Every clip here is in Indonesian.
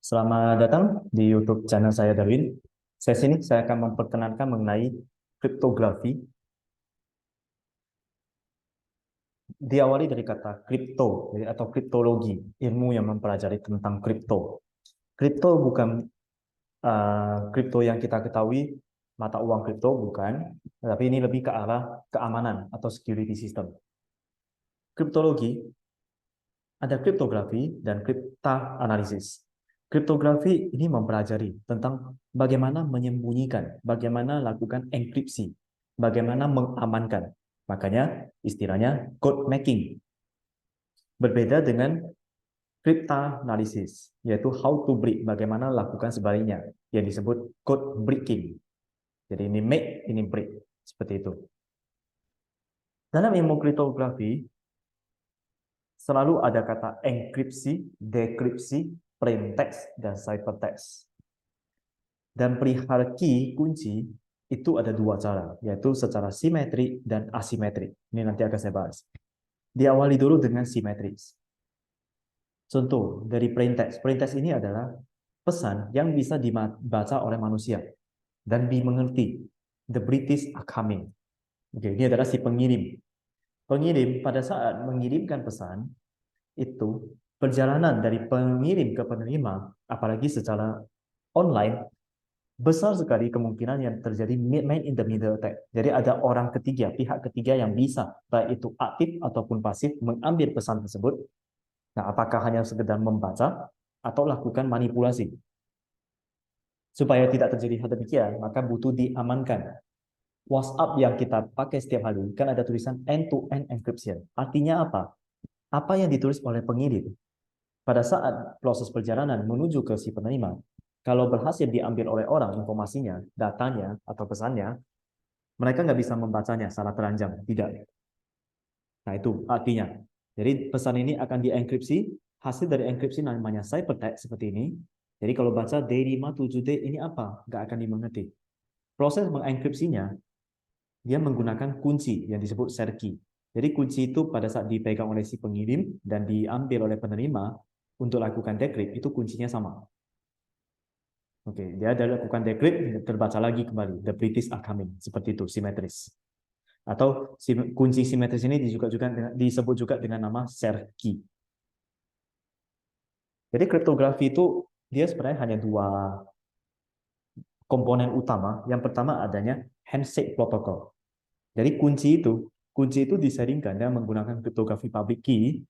Selamat datang di YouTube channel saya Darwin. Sesi ini saya akan memperkenalkan mengenai kriptografi. Diawali dari kata kripto, atau kriptologi, ilmu yang mempelajari tentang kripto. Kripto bukan kripto yang kita ketahui, mata uang kripto bukan, tapi ini lebih ke arah keamanan atau security system. Kriptologi ada kriptografi dan kripta analisis. Kriptografi ini mempelajari tentang bagaimana menyembunyikan, bagaimana lakukan enkripsi, bagaimana mengamankan. Makanya istilahnya code making. Berbeda dengan kripta analisis, yaitu how to break, bagaimana lakukan sebaliknya, yang disebut code breaking. Jadi ini make, ini break, seperti itu. Dalam ilmu kriptografi, selalu ada kata enkripsi, dekripsi, plaintext, dan ciphertext. Dan perihal key kunci itu ada dua cara, yaitu secara simetrik dan asimetrik. Ini nanti akan saya bahas. Diawali dulu dengan simetris. Contoh dari plaintext. Plaintext ini adalah pesan yang bisa dibaca oleh manusia dan dimengerti. The British are coming. Oke, ini adalah si pengirim. Pengirim pada saat mengirimkan pesan itu perjalanan dari pengirim ke penerima, apalagi secara online, besar sekali kemungkinan yang terjadi man in the middle attack. Jadi ada orang ketiga, pihak ketiga yang bisa, baik itu aktif ataupun pasif, mengambil pesan tersebut. Nah, apakah hanya sekedar membaca atau lakukan manipulasi? Supaya tidak terjadi hal demikian, maka butuh diamankan. WhatsApp yang kita pakai setiap hari, kan ada tulisan end-to-end encryption. Artinya apa? Apa yang ditulis oleh pengirim pada saat proses perjalanan menuju ke si penerima, kalau berhasil diambil oleh orang informasinya, datanya, atau pesannya, mereka nggak bisa membacanya secara telanjang. Tidak. Nah, itu artinya. Jadi pesan ini akan dienkripsi, hasil dari enkripsi namanya ciphertext seperti ini. Jadi kalau baca D57D ini apa? Nggak akan dimengerti. Proses mengenkripsinya, dia menggunakan kunci yang disebut share key. Jadi kunci itu pada saat dipegang oleh si pengirim dan diambil oleh penerima untuk lakukan decrypt, itu kuncinya sama. Oke, dia ada lakukan decrypt, terbaca lagi kembali. The British are coming. Seperti itu, simetris. Atau kunci simetris ini disebut juga dengan nama share key. Jadi kriptografi itu dia sebenarnya hanya dua komponen utama. Yang pertama adanya handshake protocol. Jadi kunci itu disaringkan dengan menggunakan kriptografi public key.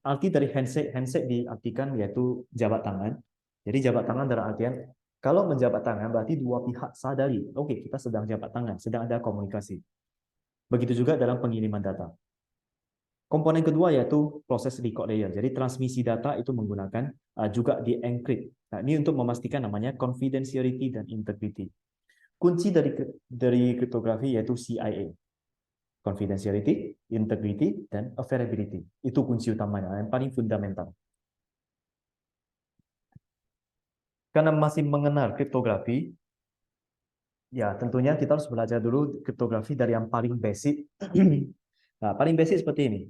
Arti dari handshake diartikan yaitu jabat tangan. Jadi jabat tangan dalam artian kalau menjabat tangan berarti dua pihak sadari, oke, kita sedang jabat tangan, sedang ada komunikasi. Begitu juga dalam pengiriman data. Komponen kedua yaitu proses record layer. Jadi transmisi data itu menggunakan juga di-encrypt. Nah, ini untuk memastikan namanya confidentiality dan integrity. Kunci dari kriptografi yaitu CIA. Confidentiality, integrity, dan availability. Itu kunci utamanya, yang paling fundamental. Karena masih mengenal kriptografi, ya tentunya kita harus belajar dulu kriptografi dari yang paling basic. Nah, paling basic seperti ini.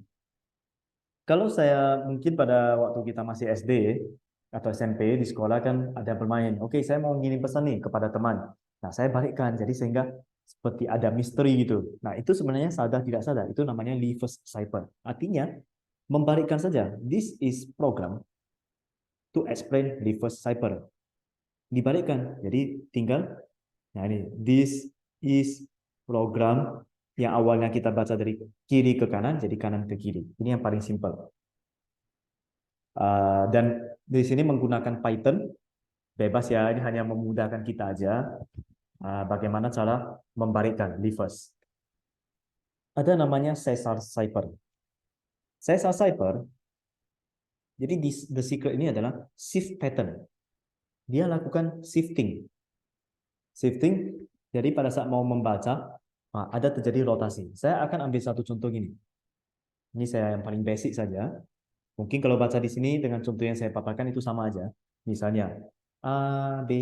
Kalau saya mungkin pada waktu kita masih SD atau SMP di sekolah kan ada bermain. Oke, saya mau ngirim pesan nih kepada teman. Nah, saya balikkan. Jadi sehingga seperti ada misteri gitu. Nah, itu sebenarnya sadar tidak sadar. Itu namanya reverse cipher. Artinya, membalikkan saja. This is program to explain reverse cipher. Dibalikkan. Jadi tinggal, nah ini, this is program yang awalnya kita baca dari kiri ke kanan, jadi kanan ke kiri. Ini yang paling simpel. Dan di sini menggunakan Python, bebas ya, ini hanya memudahkan kita aja bagaimana cara membalikkan reverse. Ada namanya Caesar cipher. Caesar cipher, jadi the secret ini adalah shift pattern. Dia lakukan shifting. Shifting, jadi pada saat mau membaca, ada terjadi rotasi. Saya akan ambil satu contoh gini. Ini saya yang paling basic saja. Mungkin kalau baca di sini dengan contoh yang saya paparkan itu sama aja. Misalnya, A, B,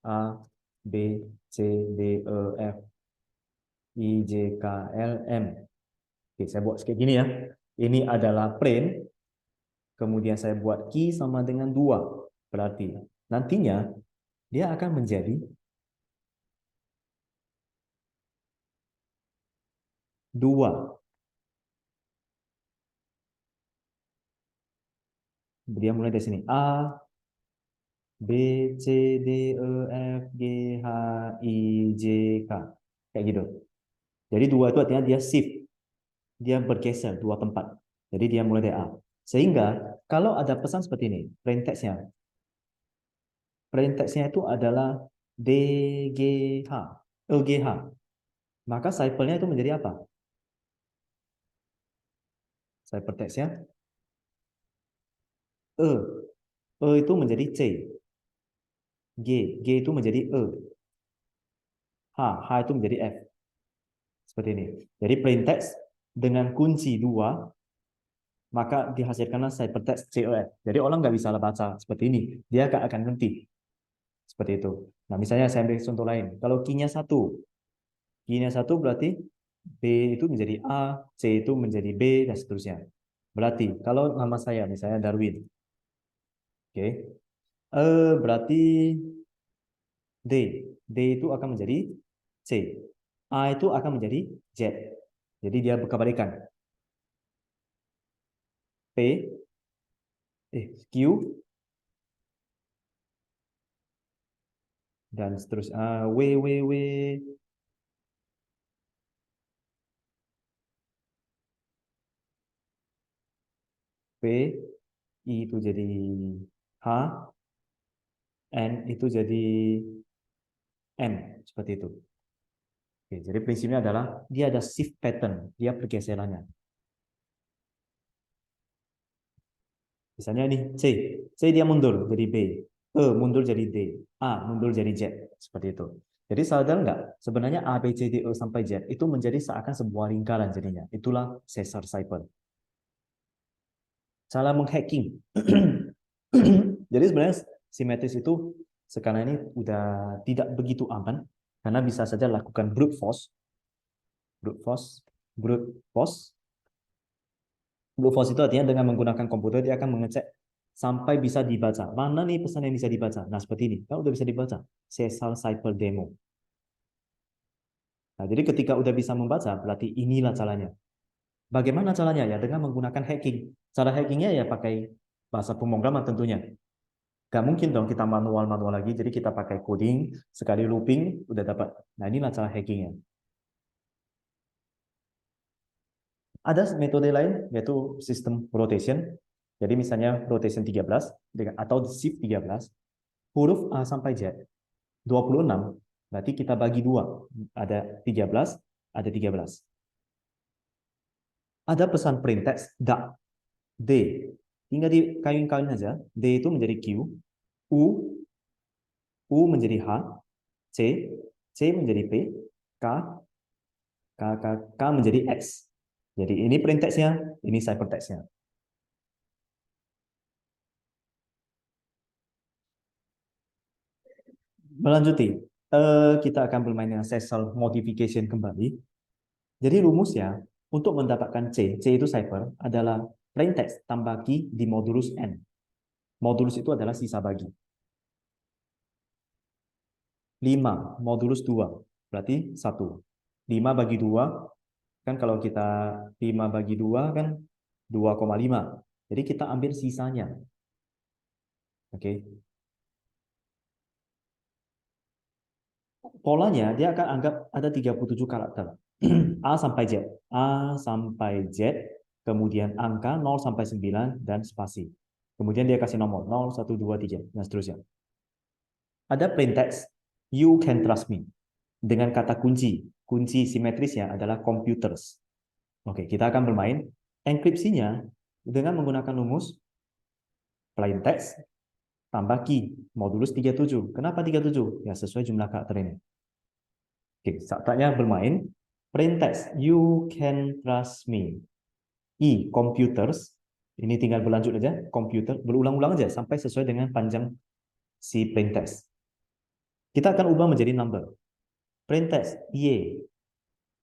A, B, C, D, E, F, I, J, K, L, M. Oke, saya buat kayak gini ya. Ini adalah plane. kemudian saya buat key sama dengan 2. Berarti nantinya dia akan menjadi 2. Dia mulai dari sini. A, B, C, D, E, F, G, H, I, J, K. Kayak gitu. Jadi 2 itu artinya dia shift. Dia bergeser 2 tempat. Jadi dia mulai dari A. Sehingga kalau ada pesan seperti ini, plain text-nya itu adalah DGH, EGH. Maka cipher-nya itu menjadi apa? Cipher text-nya E. E itu menjadi C. G itu menjadi E. H itu menjadi F. Seperti ini. Jadi plain text dengan kunci 2, maka dihasilkanlah ciphertext CEF. Jadi orang nggak bisa baca seperti ini. Dia akan ngerti. Seperti itu. Nah, misalnya saya ambil contoh lain. Kalau key-nya 1. Key-nya 1 berarti B itu menjadi A, C itu menjadi B, dan seterusnya. Berarti, kalau nama saya, misalnya Darwin. Oke. Berarti D. D itu akan menjadi C. A itu akan menjadi Z. Jadi dia berkebalikan. Q dan seterusnya. W. P, I itu jadi H, N itu jadi M, seperti itu. Oke, jadi prinsipnya adalah dia ada shift pattern, dia pergeserannya. Misalnya ini C dia mundur jadi B, E mundur jadi D, A mundur jadi Z, seperti itu. Jadi sadar nggak? Sebenarnya A, B, C, D, E sampai Z itu menjadi seakan sebuah lingkaran jadinya. Itulah Caesar cycle. Cara menghacking. Jadi sebenarnya simetris itu sekarang ini udah tidak begitu aman karena bisa saja lakukan brute force, brute force, brute force. Brute force itu artinya dengan menggunakan komputer dia akan mengecek sampai bisa dibaca. Mana nih pesan yang bisa dibaca? Nah, seperti ini. Kalau udah bisa dibaca, Caesar Cypher demo. Nah, jadi ketika udah bisa membaca, berarti inilah caranya. Bagaimana caranya? Ya dengan menggunakan hacking. Cara hackingnya ya pakai bahasa pemrograman tentunya. Gak mungkin dong kita manual-manual lagi, jadi kita pakai coding, sekali looping, udah dapat. Nah, inilah cara hackingnya. Ada metode lain, yaitu sistem rotation. Jadi misalnya rotation 13, atau shift 13, huruf A sampai Z, 26, berarti kita bagi 2. Ada 13, ada 13. Ada pesan print text, D. Tinggal dikawin-kawin aja. D itu menjadi Q, U, U menjadi H, C, C menjadi P, K, K menjadi X. Jadi ini plain text-nya, ini ciphertext-nya. Melanjuti, kita akan bermain dengan Caesar modification kembali. Jadi rumusnya untuk mendapatkan C itu cipher adalah plain text tambah key di modulus N. Modulus itu adalah sisa bagi. 5 modulus 2 berarti 1. 5 bagi 2 kan kalau kita 5 bagi 2 kan 2,5. Jadi kita ambil sisanya. Oke. Polanya dia akan anggap ada 37 karakter. A sampai Z. A sampai Z, kemudian angka 0 sampai 9 dan spasi. Kemudian dia kasih nomor 0, 1, 2, 3 dan seterusnya. Ada plain text, you can trust me. Dengan kata kunci. Kunci simetrisnya adalah computers. Oke, kita akan bermain. Enkripsinya dengan menggunakan rumus plain text tambah key modulus 37. Kenapa 37? Ya sesuai jumlah karakter ini. Oke, saatnya bermain. Plain text, you can trust me. Computers. Ini tinggal berlanjut aja, computer, berulang-ulang aja sampai sesuai dengan panjang si plain text. Kita akan ubah menjadi number. Plain text, Y.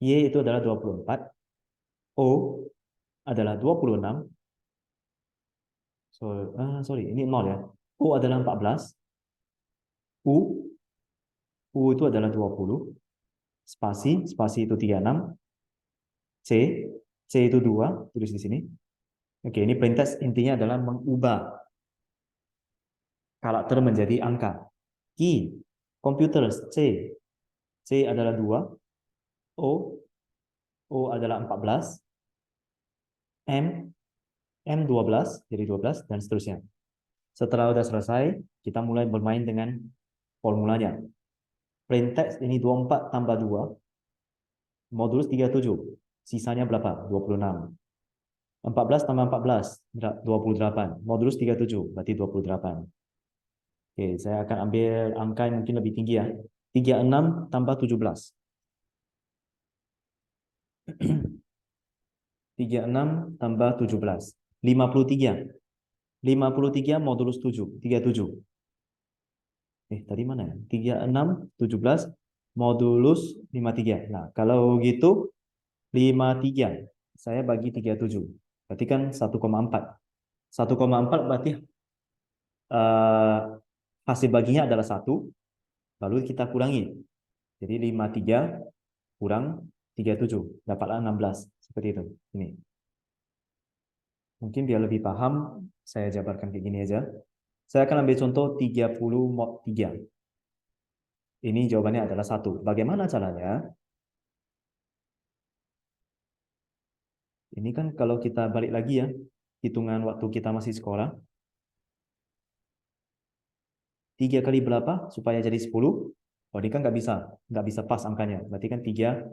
Y itu adalah 24. O adalah 26. Sorry, ini 0 ya. O adalah 14. U itu adalah 20. Spasi itu 36. C, C itu 2, tulis di sini. Oke, ini perintah intinya adalah mengubah karakter menjadi angka. Key, komputer, C. C adalah 2. O, O adalah 14. M, M 12, jadi 12, dan seterusnya. Setelah sudah selesai, kita mulai bermain dengan formulanya. Plain text ini 24 tambah 2, modulus 37. Sisanya berapa? 26. 14 tambah 14, 28. Modulus 37, berarti 28. Oke, saya akan ambil angka yang mungkin lebih tinggi ya. 36 tambah 17. 36 tambah 17. 53. 53 modulus 7, 37. Tadi mana ya? 36, 17, modulus 53. Nah, kalau gitu 53. Saya bagi 37. Berarti kan 1,4. 1,4 berarti hasil baginya adalah 1. Lalu kita kurangi. Jadi 53 kurang 37. Dapatlah 16. Seperti itu. Ini. Mungkin biar lebih paham, saya jabarkan kayak gini aja. Saya akan ambil contoh 30 mod 3. Ini jawabannya adalah 1. Bagaimana caranya? Ini kan kalau kita balik lagi ya, hitungan waktu kita masih sekolah. 3 kali berapa supaya jadi 10? Oh, ini kan nggak bisa pas angkanya. Berarti kan 3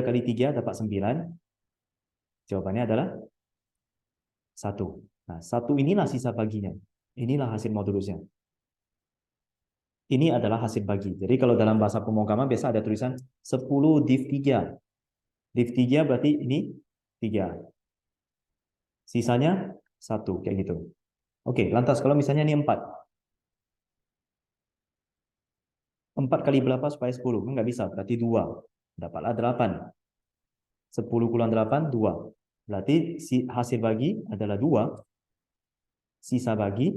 kali 3 dapat 9. Jawabannya adalah 1. Nah, 1 inilah sisa baginya. Inilah hasil modulusnya. Ini adalah hasil bagi. Jadi kalau dalam bahasa pemrograman biasa ada tulisan 10 div 3. Div 3 berarti ini 3. Sisanya 1, kayak gitu. Oke, lantas kalau misalnya ini 4. 4 kali berapa supaya 10? Nggak bisa, berarti 2. Dapatlah 8. 10 kurang 8, 2. Berarti hasil bagi adalah 2. Sisa bagi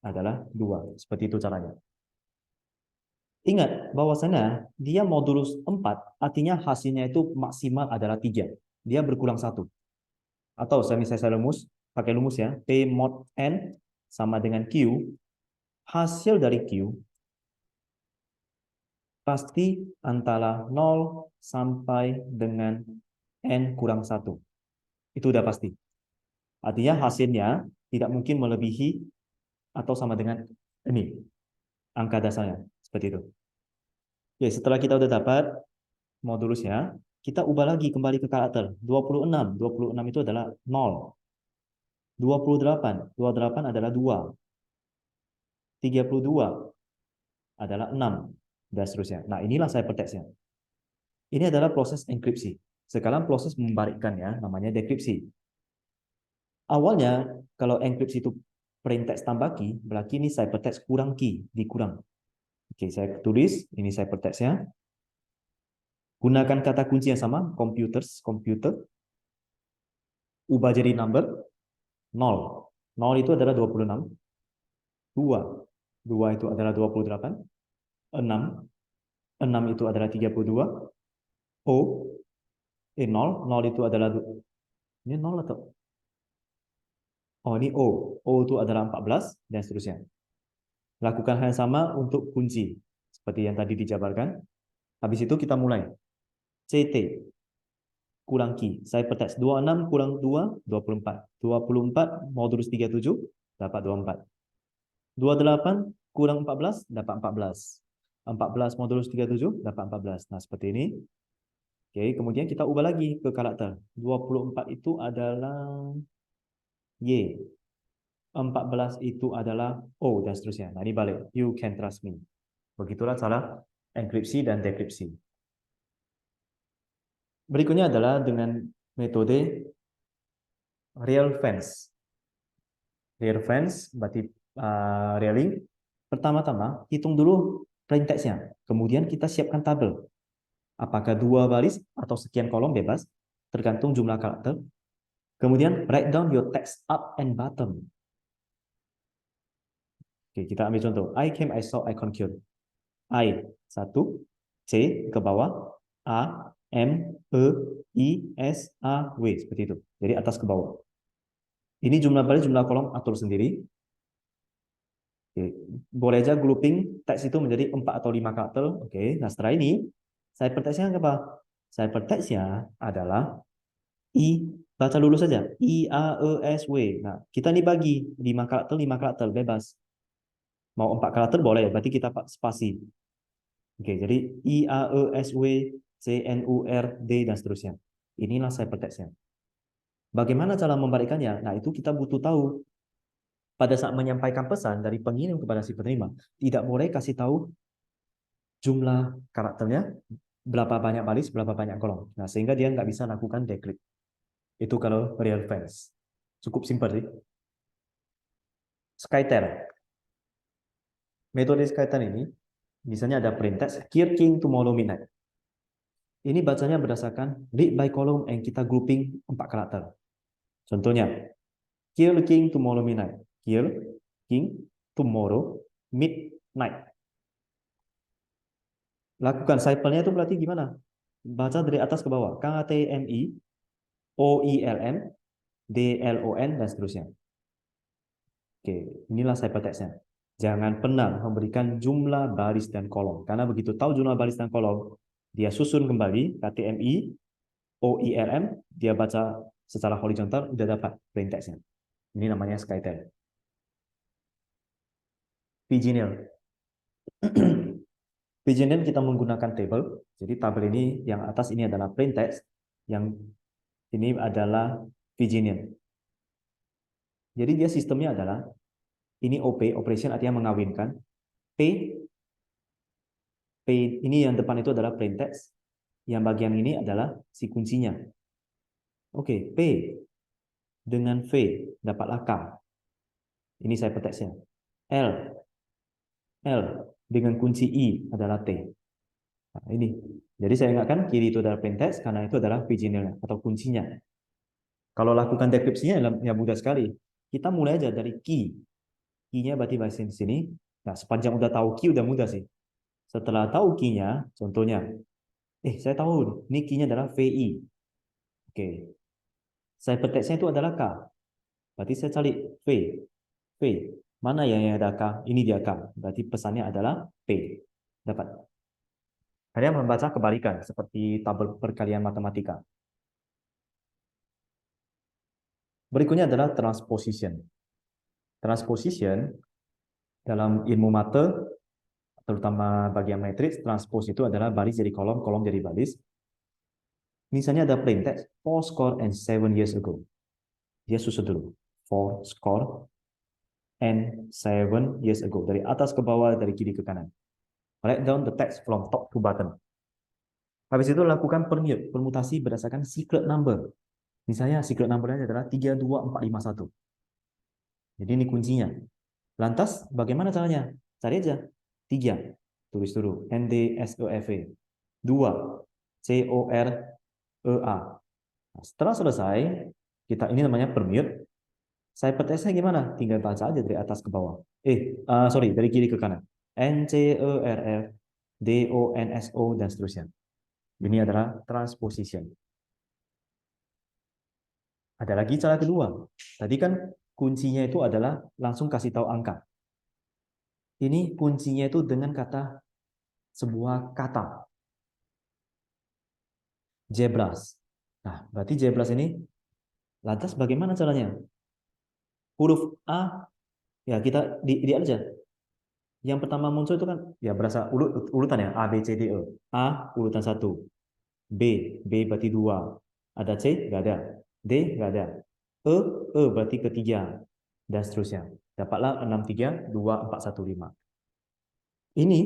adalah 2. Seperti itu caranya. Ingat bahwasanya dia modulus 4, artinya hasilnya itu maksimal adalah 3. Dia berkurang 1. Atau misalnya saya pakai rumus ya. P mod N sama dengan Q. Hasil dari Q pasti antara 0 sampai dengan N kurang 1. Itu udah pasti. Artinya hasilnya tidak mungkin melebihi atau sama dengan ini, angka dasarnya. Seperti itu. Oke, setelah kita udah dapat modulusnya, kita ubah lagi kembali ke karakter. 26. 26 itu adalah 0. 28 adalah 2. 32 adalah 6. Dan seterusnya. Nah, inilah ciphertextnya. Ini adalah proses enkripsi. Sekarang proses membalikkan ya, namanya dekripsi. Awalnya, kalau enkripsi itu plain text tambah key, berarti ini ciphertext kurang key, dikurang. Oke, saya tulis, ini ciphertextnya. Gunakan kata kunci yang sama, computer. Ubah jadi number, 0. 0 itu adalah 26. 2. 2 itu adalah 28. 6. 6 itu adalah 32. O. 0. 0 itu adalah... Ini 0 atau... Oh, ini O. O itu adalah 14, dan seterusnya. Lakukan hal yang sama untuk kunci. Seperti yang tadi dijabarkan. Habis itu kita mulai. CT. Kurang key. Ciphertext 26 kurang 2, 24. 24 modulus 37, dapat 24. 28 kurang 14, dapat 14. 14 modulus 37, dapat 14. Nah, seperti ini. Oke, kemudian kita ubah lagi ke karakter. 24 itu adalah Y. 14 itu adalah O, dan seterusnya. Nah, ini balik. You can trust me. Begitulah cara enkripsi dan dekripsi. Berikutnya adalah dengan metode real fence. Real fence berarti railing. Pertama-tama hitung dulu plain text-nya. Kemudian kita siapkan tabel. Apakah 2 baris atau sekian kolom bebas, tergantung jumlah karakter. Kemudian write down your text up and bottom. Oke, kita ambil contoh. I came, I saw, I conquered. I, satu. C, ke bawah. A, M, E, I, S, A, W. Seperti itu. Jadi atas ke bawah. Ini jumlah baris, jumlah kolom, atur sendiri. Oke. Boleh aja grouping teks itu menjadi 4 atau 5 karakter. Oke. Nah, setelah ini, ciphertextnya apa? Ciphertextnya adalah I, baca dulu saja. I, A, E, S, W. Nah, kita ini bagi 5 karakter, bebas. Mau 4 karakter boleh, berarti kita spasi. Oke, jadi I, A, E, S, W, C, N, U, R, D, dan seterusnya. Inilah ciphertextnya. Bagaimana cara membalikannya? Nah, itu kita butuh tahu. Pada saat menyampaikan pesan dari pengirim kepada si penerima, tidak boleh kasih tahu jumlah karakternya, berapa banyak baris, berapa banyak kolom. Nah, sehingga dia nggak bisa lakukan decrypt. Itu kalau real fans. Cukup simpel sih. Skyter. Metode Skyter ini, misalnya ada print text, Kill King tomorrow midnight. Ini bacanya berdasarkan read by column yang kita grouping 4 karakter. Contohnya, Kill King tomorrow midnight. Kill King tomorrow midnight. Lakukan ciphernya itu berarti gimana? Baca dari atas ke bawah. KTMI, OILM, DLON, dan seterusnya. Oke, inilah ciphertextnya. Jangan pernah memberikan jumlah baris dan kolom. Karena begitu tahu jumlah baris dan kolom, dia susun kembali KTMI, OILM, dia baca secara horizontal, udah dapat plain text-nya. Ini namanya Skytel. Pigeonhole. Pigeonhole kita menggunakan table. Jadi tabel ini yang atas ini adalah plain text, yang ini adalah Pigeonhole. Jadi dia sistemnya adalah ini OP, operation artinya mengawinkan. P, P ini yang depan itu adalah plain text. Yang bagian ini adalah si kuncinya. Oke, P dengan V dapatlah K. Ini ciphertextnya. L, L dengan kunci I adalah T. Nah, ini. Jadi saya ingatkan kiri itu adalah plain text karena itu adalah pigeonhole atau kuncinya. Kalau lakukan dekripsinya ya mudah sekali. Kita mulai aja dari key. Key-nya berarti bahasa di sini. Nah, sepanjang udah tahu key udah mudah sih. Setelah tahu key-nya, contohnya, saya tahu ini key-nya adalah VI. Oke. Ciphertext-nya itu adalah K. Berarti saya cari V. V. Mana yang ada K? Ini dia K. Berarti pesannya adalah P. Dapat. Kalian membaca kebalikan seperti tabel perkalian matematika. Berikutnya adalah transposition. Transposition dalam ilmu mate, terutama bagian matriks, transpose itu adalah baris jadi kolom, kolom jadi baris. Misalnya ada plain text, 4 score and 7 years ago. Dia susun dulu. 4 score and 7 years ago. Dari atas ke bawah, dari kiri ke kanan. Write down the text from top to bottom. Habis itu lakukan permutasi berdasarkan secret number. Misalnya secret number-nya adalah 32451. Jadi ini kuncinya. Lantas bagaimana caranya? Cari aja. 3. Tulis dulu. NDSEV. 2. COREA. Nah, setelah selesai, kita ini namanya permute. Ciphertext-nya gimana? Tinggal baca aja dari atas ke bawah. Dari kiri ke kanan. NCERF, DONSO, dan seterusnya. Ini adalah transposition. Ada lagi cara kedua. Tadi kan kuncinya itu adalah langsung kasih tahu angka. Ini kuncinya itu dengan kata sebuah kata. Jeblas. Nah, berarti jeblas ini lantas bagaimana caranya? Huruf A, ya kita lihat aja. Yang pertama muncul itu kan ya berasa urutan ya, A, B, C, D, E. A, urutan 1. B, B berarti 2. Ada C, nggak ada. D, nggak ada. E berarti ketiga. Dan seterusnya. Dapatlah 6, 3, 2, 4, 1, 5. Ini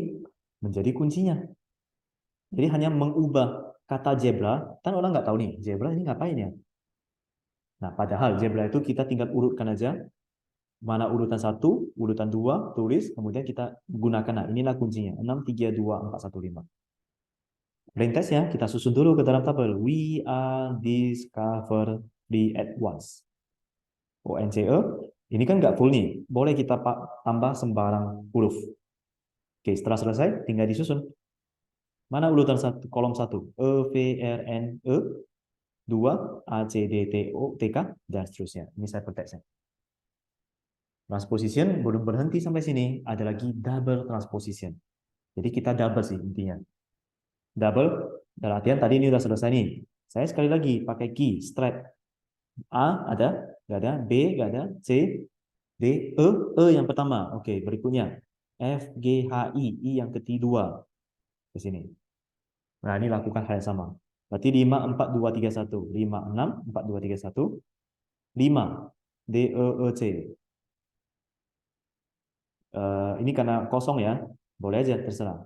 menjadi kuncinya. Jadi hanya mengubah kata zebra, kan orang nggak tahu nih, zebra ini ngapain ya? Nah, padahal zebra itu kita tinggal urutkan aja, mana urutan 1, urutan 2, tulis, kemudian kita gunakan. Nah, inilah kuncinya, 6, 3, 2, 4, 1, 5. Plain text ya, kita susun dulu ke dalam tabel. We are discover di at once. ONCE, ini kan nggak full nih. Boleh kita tambah sembarang huruf. Oke, setelah selesai, tinggal disusun. Mana urutan satu, kolom 1? E, V, R, N, E. 2, A, C, D, T, O, T, K, dan seterusnya. Ini saya perteksnya. Transposition belum berhenti sampai sini. Ada lagi double transposition. Jadi kita double sih intinya. Double, dalam artian tadi ini udah selesai nih. Saya sekali lagi pakai key, strap. A ada, nggak ada. B nggak ada. C, D, E yang pertama. Oke, berikutnya. F, G, H, I yang kedua. Ke sini. Nah, ini lakukan hal yang sama. Berarti 5, 4, 2, 3, 1. 5, 6, 4, 2, 3, 1. 5. D, E, C. Ini karena kosong ya. Boleh aja, terserah.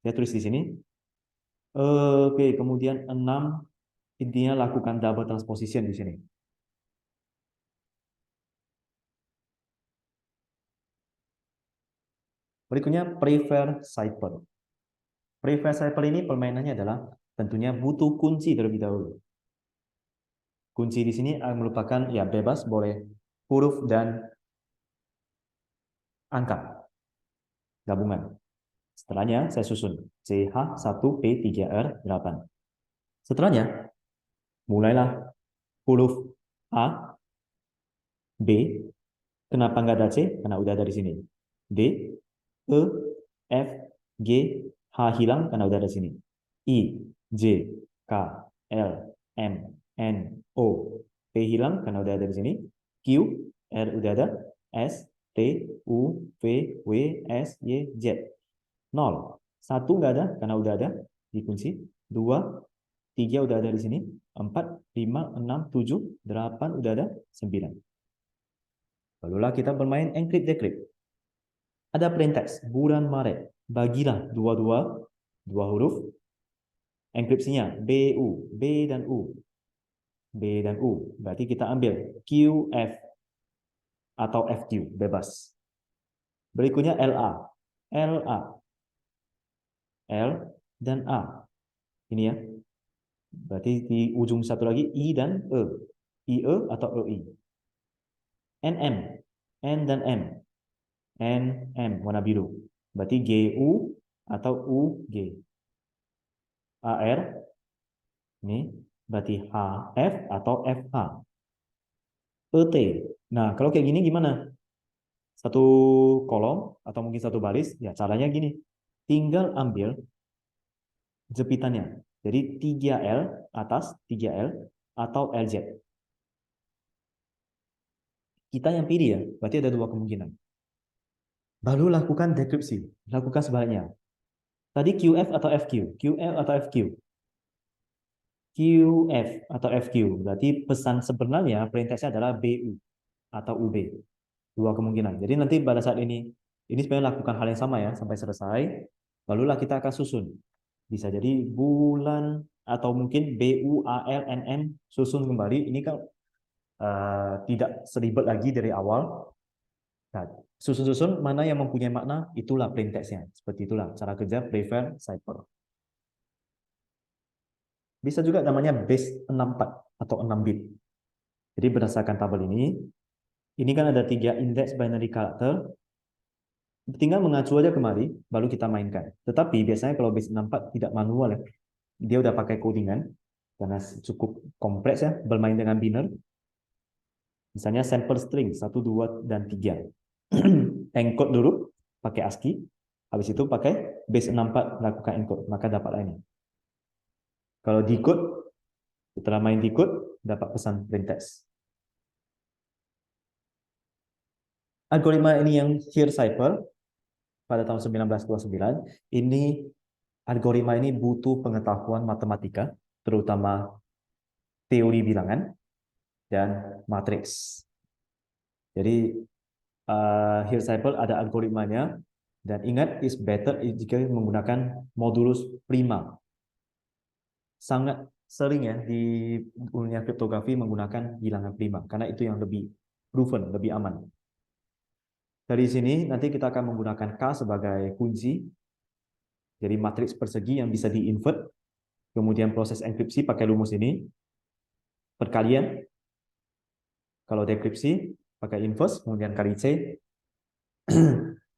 Saya tulis di sini. Oke, kemudian 6. Intinya lakukan double transposition di sini. Berikutnya, prefer cipher. Prefer cipher ini permainannya adalah tentunya butuh kunci terlebih dahulu. Kunci di sini merupakan ya bebas, boleh huruf dan angka gabungan. Setelahnya saya susun CH1P3R8. Setelahnya mulailah huruf A, B. Kenapa nggak ada C? Karena udah ada di sini. D, E, F, G, H hilang karena udah ada di sini. I, J, K, L, M, N, O. P hilang karena udah ada di sini. Q, R udah ada. S, T, U, V, W, S, Y, Z. 0. 1 nggak ada karena udah ada dikunci. 2, 3 udah ada di sini. 4, 5, 6, 7, 8 udah ada. 9. Barulah kita bermain encrypt decrypt. Ada plain text bulan Maret. Bagilah dua huruf. Enkripsinya BU, B dan U. B dan U. Berarti kita ambil QF atau FQ, bebas. Berikutnya LA. LA. L dan A. Ini ya. Berarti di ujung satu lagi I dan E. IE atau EI. NM. N dan M. NM warna biru. Berarti GU atau UG. AR ini berarti HF atau FH. ET. Nah, kalau kayak gini gimana? Satu kolom atau mungkin satu baris, ya caranya gini. Tinggal ambil jepitannya. Jadi 3L atas, 3L atau LZ. Kita yang pilih ya, berarti ada dua kemungkinan. Baru lakukan dekripsi, lakukan sebaliknya. Tadi QF atau FQ, QF atau FQ. QF atau FQ, berarti pesan sebenarnya perintahnya adalah BU atau UB. Dua kemungkinan. Jadi nanti pada saat ini sebenarnya lakukan hal yang sama ya, sampai selesai. Barulah kita akan susun. Bisa jadi bulan atau mungkin BUALNM susun kembali. Ini kan tidak seribet lagi dari awal. Nah, susun-susun mana yang mempunyai makna, itulah plain text-nya. Seperti itulah cara kerja prefer cipher. Bisa juga namanya base 64 atau 6 bit. Jadi berdasarkan tabel ini kan ada 3 index binary character. Tinggal mengacu aja kemari, baru kita mainkan. Tetapi biasanya kalau base 64 tidak manual ya. Dia udah pakai codingan, karena cukup kompleks ya, bermain dengan biner. Misalnya sample string 1, 2, dan 3. Encode dulu, pakai ASCII. Habis itu pakai base 64 lakukan encode, maka dapatlah ini. Kalau decode, setelah main decode, dapat pesan plain text. Algoritma ini yang here cipher pada tahun 1929, ini algoritma ini butuh pengetahuan matematika, terutama teori bilangan dan matriks. Jadi here cipher ada algoritmanya, dan ingat is better jika menggunakan modulus prima. Sangat sering ya di dunia kriptografi menggunakan bilangan prima karena itu yang lebih proven, lebih aman. Dari sini nanti kita akan menggunakan K sebagai kunci. Jadi matriks persegi yang bisa di-invert. Kemudian proses enkripsi pakai rumus ini. perkalian. Kalau dekripsi pakai inverse, kemudian kali C,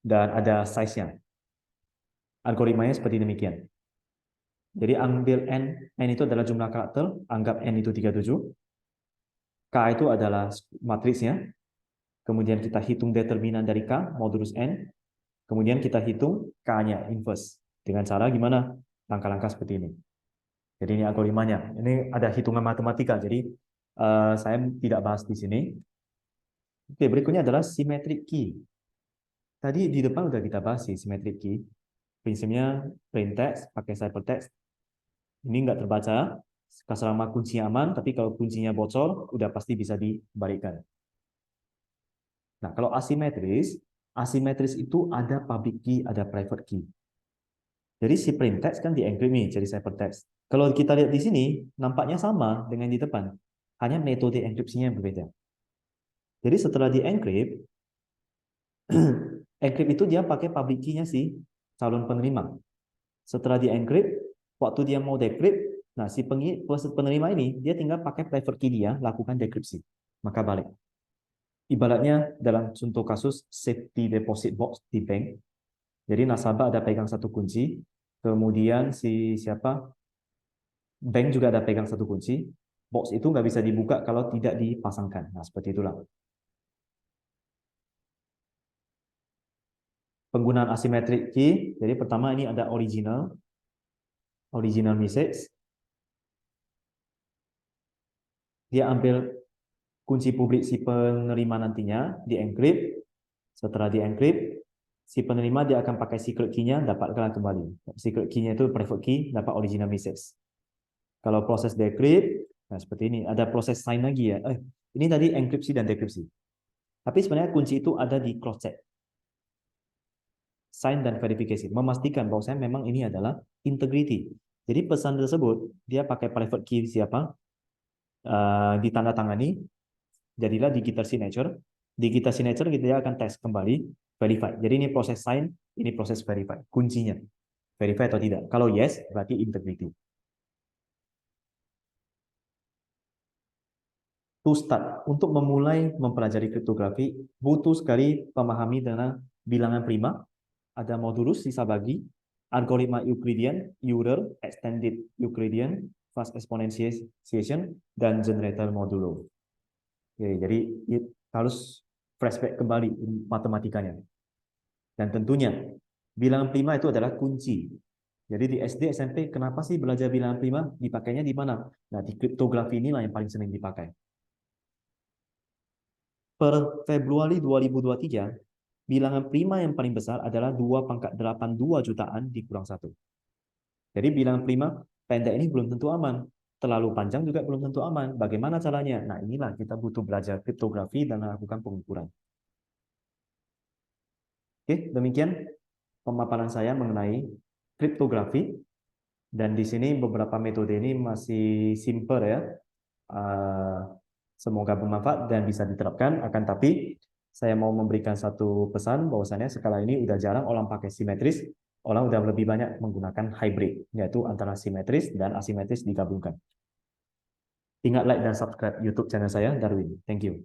dan ada size-nya. Algoritmanya seperti demikian. Jadi ambil n itu adalah jumlah karakter, anggap n itu 37. K itu adalah matriksnya. Kemudian kita hitung determinan dari K, modulus n. Kemudian kita hitung K-nya, inverse. Dengan cara gimana? Langkah-langkah seperti ini. Jadi ini algoritmanya. Ini ada hitungan matematika, jadi saya tidak bahas di sini. Oke, berikutnya adalah symmetric key. Tadi di depan udah kita bahas sih symmetric key. Prinsipnya plain text pakai ciphertext. Ini nggak terbaca, selama kuncinya aman, tapi kalau kuncinya bocor, udah pasti bisa dibalikkan. Nah, kalau asimetris itu ada public key, ada private key. Jadi si plain text kan di-encrypt nih, jadi ciphertext. Kalau kita lihat di sini, nampaknya sama dengan di depan. Hanya metode enkripsinya yang berbeda. Jadi setelah di-encrypt, encrypt itu dia pakai public key-nya si calon penerima. Setelah di-encrypt, waktu dia mau decrypt, nah si penerima ini, dia tinggal pakai private key dia, lakukan dekripsi. Maka balik. Ibaratnya dalam contoh kasus safety deposit box di bank, jadi nasabah ada pegang satu kunci, kemudian bank juga ada pegang satu kunci, box itu nggak bisa dibuka kalau tidak dipasangkan. Nah, seperti itulah. Penggunaan asymmetric key, jadi pertama ini ada original message. Dia ambil kunci publik si penerima nantinya, di-encrypt. Setelah di-encrypt, si penerima dia akan pakai secret key-nya, dapatkan kembali. Secret key-nya itu private key, dapat original message. Kalau proses decrypt, nah seperti ini. Ada proses sign lagi ya. Ini tadi enkripsi dan dekripsi. Tapi sebenarnya kunci itu ada di cross check. Sign dan verifikasi. Memastikan bahwa saya memang ini adalah integrity. Jadi pesan tersebut, dia pakai private key siapa, ditandatangani, jadilah digital signature. Digital signature kita akan tes kembali, verify. Jadi ini proses sign, ini proses verify. Kuncinya, verify atau tidak. Kalau yes, berarti integrity. To start, untuk memulai mempelajari kriptografi, butuh sekali memahami dengan bilangan prima, ada modulus sisa bagi, algoritma Euclidean, Euler, extended Euclidean, fast exponentiation, dan generator modulo. Oke, jadi harus flashback kembali matematikanya. Dan tentunya bilangan prima itu adalah kunci. Jadi di SD, SMP, kenapa sih belajar bilangan prima? Dipakainya di mana? Nah, di kriptografi inilah yang paling sering dipakai. Per Februari 2023, bilangan prima yang paling besar adalah 2,82 jutaan dikurang 1. Jadi bilangan prima pendek ini belum tentu aman. Terlalu panjang juga belum tentu aman. Bagaimana caranya? Nah, inilah kita butuh belajar kriptografi dan melakukan pengukuran. Oke, demikian pemaparan saya mengenai kriptografi. Dan di sini beberapa metode ini masih simple ya. Semoga bermanfaat dan bisa diterapkan. Akan tapi saya mau memberikan satu pesan bahwasannya sekarang ini udah jarang orang pakai simetris, orang udah lebih banyak menggunakan hybrid, yaitu antara simetris dan asimetris digabungkan. Ingat like dan subscribe YouTube channel saya, Darwin. Thank you.